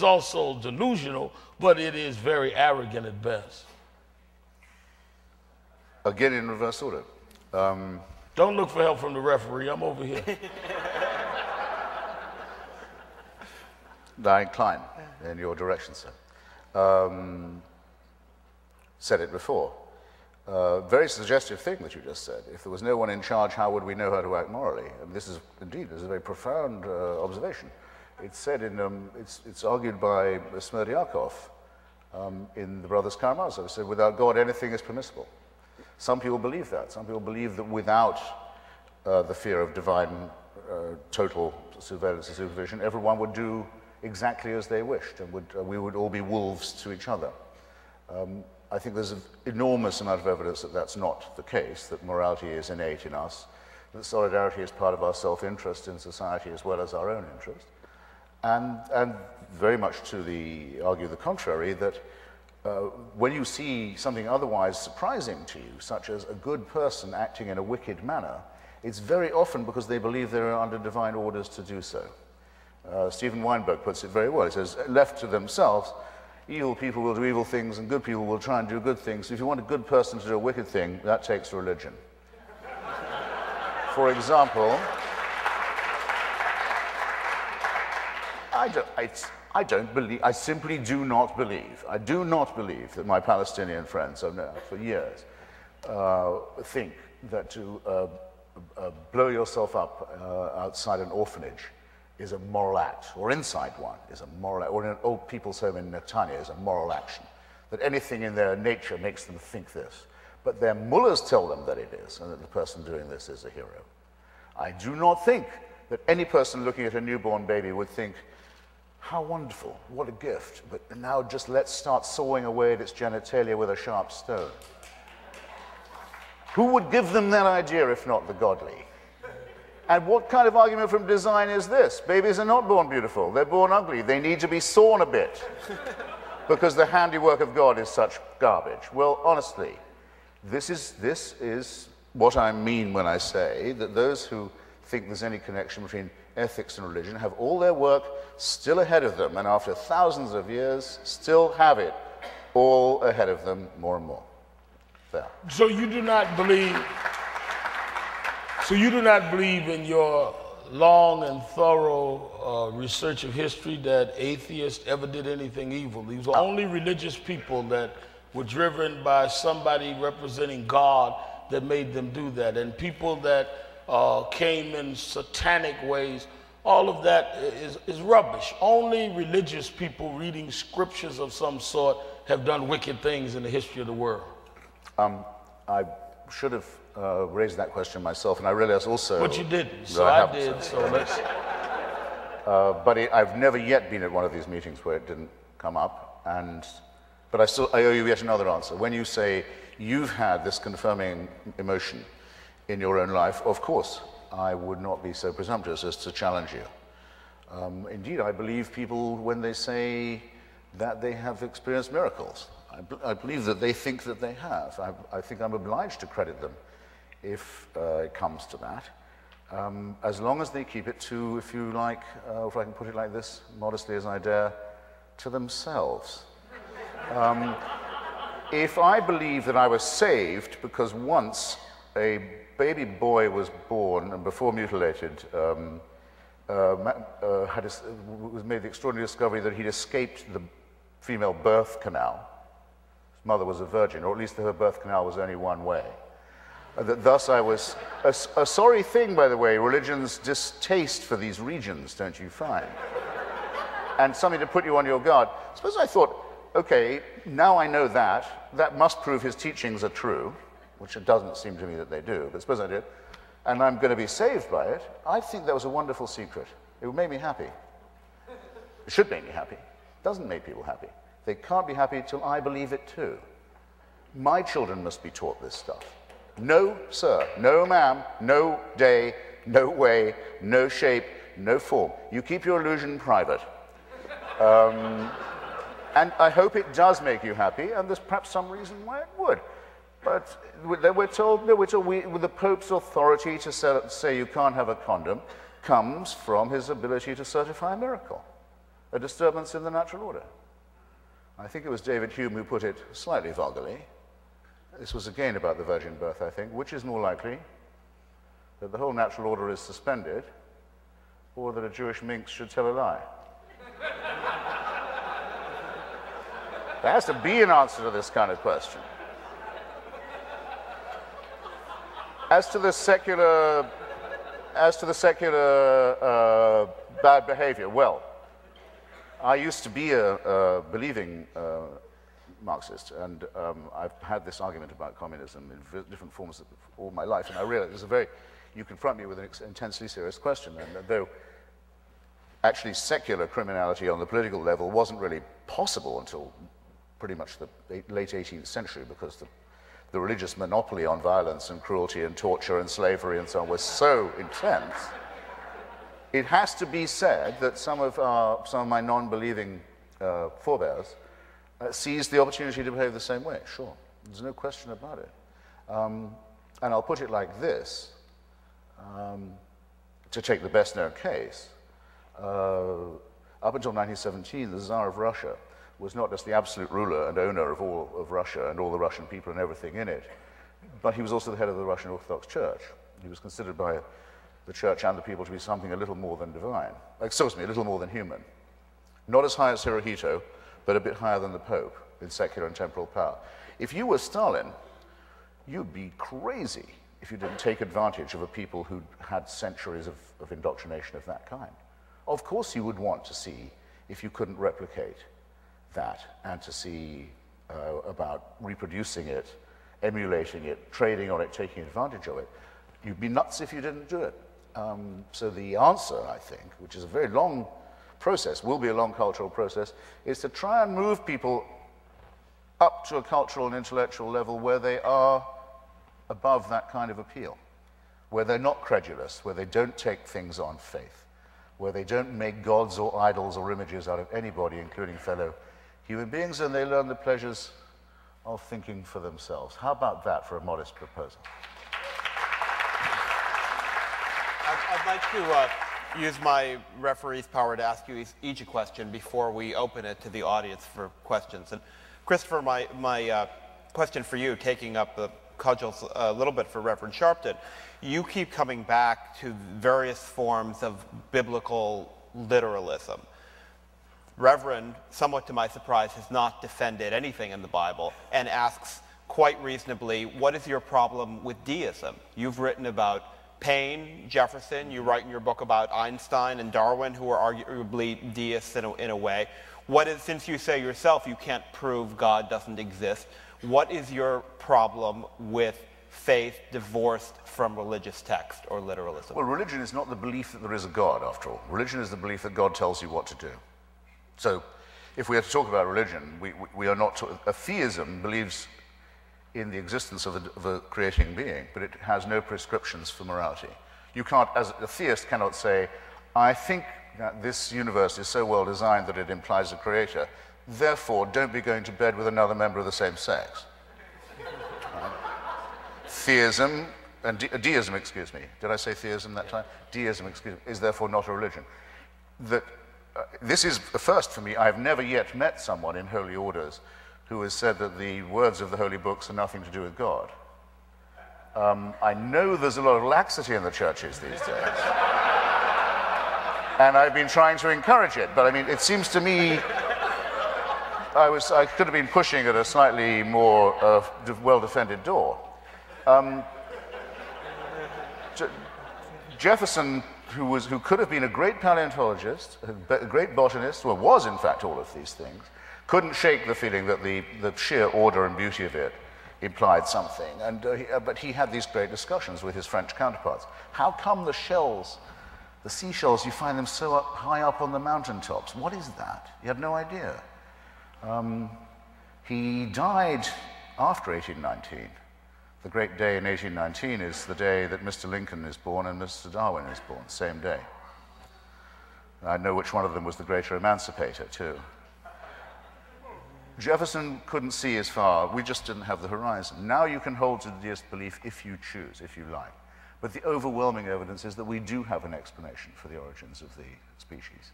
is also delusional, but it is very arrogant at best. Again, in reverse order. Don't look for help from the referee. I'm over here. I incline in your direction, sir. Said it before. Very suggestive thing that you just said. If there was no one in charge, how would we know how to act morally? And this is indeed a very profound observation. It's said in, it's argued by Smerdyakov in the Brothers Karamazov. It said, without God, anything is permissible. Some people believe that. Some people believe that without the fear of divine total surveillance and supervision, everyone would do exactly as they wished, and we would all be wolves to each other. I think there's an enormous amount of evidence that that's not the case, that morality is innate in us, that solidarity is part of our self-interest in society as well as our own interest, and very much to argue the contrary, that when you see something otherwise surprising to you, such as a good person acting in a wicked manner, it's very often because they believe they're under divine orders to do so. Stephen Weinberg puts it very well. He says, left to themselves, evil people will do evil things and good people will try and do good things. If you want a good person to do a wicked thing, that takes religion. For example, I simply do not believe that my Palestinian friends I've known for years think that to blow yourself up outside an orphanage is a moral act, or inside one is a moral act, or in an old people's home in Netanya is a moral action, that anything in their nature makes them think this. But their mullahs tell them that it is, and that the person doing this is a hero. I do not think that any person looking at a newborn baby would think, how wonderful, what a gift, but now just let's start sawing away at its genitalia with a sharp stone. Who would give them that idea if not the godly? And what kind of argument from design is this? Babies are not born beautiful, they're born ugly. They need to be sawn a bit because the handiwork of God is such garbage. Well, honestly, this is what I mean when I say that those who think there's any connection between ethics and religion have all their work still ahead of them, and after thousands of years still have it all ahead of them more and more. There. So you do not believe in your long and thorough research of history that atheists ever did anything evil. These were only religious people that were driven by somebody representing God that made them do that. And people that came in satanic ways, all of that is rubbish. Only religious people reading scriptures of some sort have done wicked things in the history of the world. I should have raised that question myself, and I realize also... But you didn't, so I did, so let's... But I've never yet been at one of these meetings where it didn't come up, but I owe you yet another answer. When you say you've had this confirming emotion in your own life, of course, I would not be so presumptuous as to challenge you. Indeed, I believe people when they say that they have experienced miracles. I believe that they think that they have. I think I'm obliged to credit them if it comes to that, as long as they keep it to, if you like, if I can put it like this, modestly as I dare, to themselves. If I believe that I was saved because once a baby boy was born and before mutilated, was made the extraordinary discovery that he'd escaped the female birth canal. His mother was a virgin, or at least her birth canal was only one way. Thus I was, a sorry thing, by the way, religion's distaste for these regions, don't you find? And something to put you on your guard. Suppose I thought, okay, now I know that must prove his teachings are true, which it doesn't seem to me that they do, but suppose I did, and I'm going to be saved by it. I think that was a wonderful secret. It would make me happy. It should make me happy. It doesn't make people happy. They can't be happy till I believe it too. My children must be taught this stuff. No, sir, no, ma'am, no day, no way, no shape, no form. You keep your illusion private. And I hope it does make you happy, and there's perhaps some reason why it would. But we're told the Pope's authority to say you can't have a condom comes from his ability to certify a miracle. a disturbance in the natural order. I think it was David Hume who put it slightly vulgarly. This was again about the virgin birth, I think. Which is more likely, that the whole natural order is suspended, or that a Jewish minx should tell a lie? There has to be an answer to this kind of question. As to the secular bad behavior, well, I used to be a believing Marxist, and I've had this argument about communism in different forms all my life, and I realize you confront me with an intensely serious question, and though actually secular criminality on the political level wasn't really possible until pretty much the late 18th century, because the religious monopoly on violence and cruelty and torture and slavery and so on was so intense, it has to be said that some of my non-believing forebears seized the opportunity to behave the same way. Sure, there's no question about it. And I'll put it like this, to take the best-known case. Up until 1917, the Tsar of Russia was not just the absolute ruler and owner of all of Russia and all the Russian people and everything in it, but he was also the head of the Russian Orthodox Church. He was considered by the church and the people to be something a little more than divine. Excuse me, a little more than human. Not as high as Hirohito, but a bit higher than the Pope in secular and temporal power. If you were Stalin, you'd be crazy if you didn't take advantage of a people who had centuries of indoctrination of that kind. Of course you would want to see if you couldn't replicate that, and to see about reproducing it, emulating it, trading on it, taking advantage of it. You'd be nuts if you didn't do it. So the answer, I think, which is a very long process, will be a long cultural process, is to try and move people up to a cultural and intellectual level where they are above that kind of appeal, where they're not credulous, where they don't take things on faith, where they don't make gods or idols or images out of anybody, including fellow human beings, and they learn the pleasures of thinking for themselves. How about that for a modest proposal? I'd like to use my referee's power to ask you each a question before we open it to the audience for questions. And Christopher, my question for you, taking up the cudgels a little bit for Reverend Sharpton, you keep coming back to various forms of biblical literalism. Reverend, somewhat to my surprise, has not defended anything in the Bible and asks quite reasonably, what is your problem with deism? You've written about Paine, Jefferson, you write in your book about Einstein and Darwin, who are arguably deists in a way. What is, since you say yourself you can't prove God doesn't exist, what is your problem with faith divorced from religious text or literalism? Well, religion is not the belief that there is a God, after all. Religion is the belief that God tells you what to do. So, if we are to talk about religion, we are not... A theism believes in the existence of a creating being, but it has no prescriptions for morality. You can't, as a theist, cannot say, I think that this universe is so well designed that it implies a creator, therefore don't be going to bed with another member of the same sex. Theism, and deism, excuse me. Did I say theism that time? Deism, excuse me, is therefore not a religion. This is a first for me. I've never yet met someone in holy orders who has said that the words of the holy books are nothing to do with God. I know there's a lot of laxity in the churches these days. And I've been trying to encourage it, but I mean, it seems to me I could have been pushing at a slightly more well-defended door. Jefferson, who could have been a great paleontologist, a great botanist, well, was in fact all of these things, couldn't shake the feeling that the sheer order and beauty of it implied something. And, but he had these great discussions with his French counterparts. How come the shells, the seashells, you find them so high up on the mountaintops? What is that? He had no idea. He died after 1819. The great day in 1819 is the day that Mr. Lincoln is born and Mr. Darwin is born, same day. I know which one of them was the greater emancipator, too. Jefferson couldn't see as far. We just didn't have the horizon. Now you can hold to the deist belief if you choose, if you like. But the overwhelming evidence is that we do have an explanation for the origins of the species.